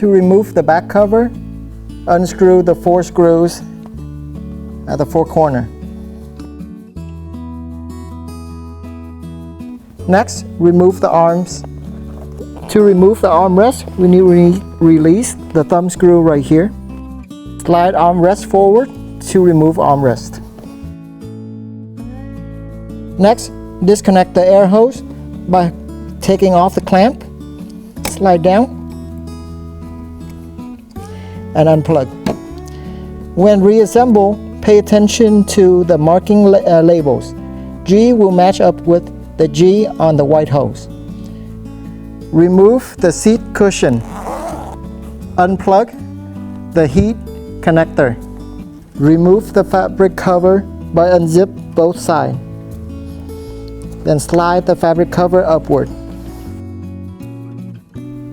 To remove the back cover, unscrew the 4 screws at the 4 corners. Next, remove the arms. To remove the armrest, we need to release the thumb screw right here. Slide armrest forward to remove armrest. Next, disconnect the air hose by taking off the clamp. Slide down and unplug. When reassemble, pay attention to the marking labels. G will match up with the G on the white hose. Remove the seat cushion. Unplug the heat connector. Remove the fabric cover by unzip both sides. Then slide the fabric cover upward.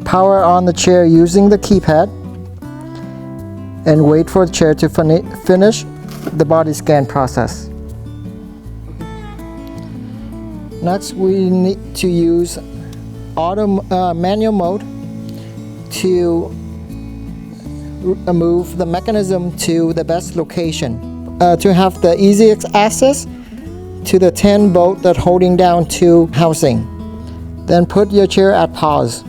Power on the chair using the keypad and wait for the chair to finish the body scan process. Next, we need to use manual mode to move the mechanism to the best location. To have the easiest access to the 10 bolt that holding down to housing. Then put your chair at pause.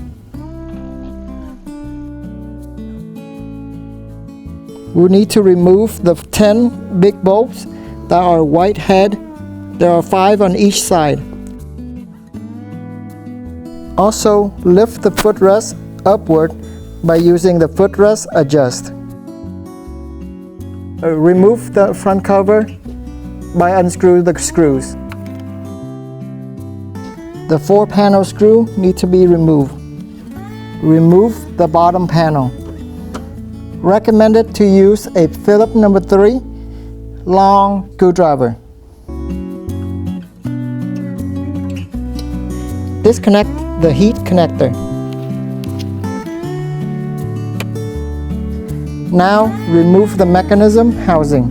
We need to remove the 10 big bolts that are white head. There are 5 on each side. Also, lift the footrest upward by using the footrest adjust. Remove the front cover by unscrewing the screws. The 4 panel screw need to be removed. Remove the bottom panel. Recommended to use a Phillips number 3 long screwdriver. Disconnect the heat connector. Now remove the mechanism housing.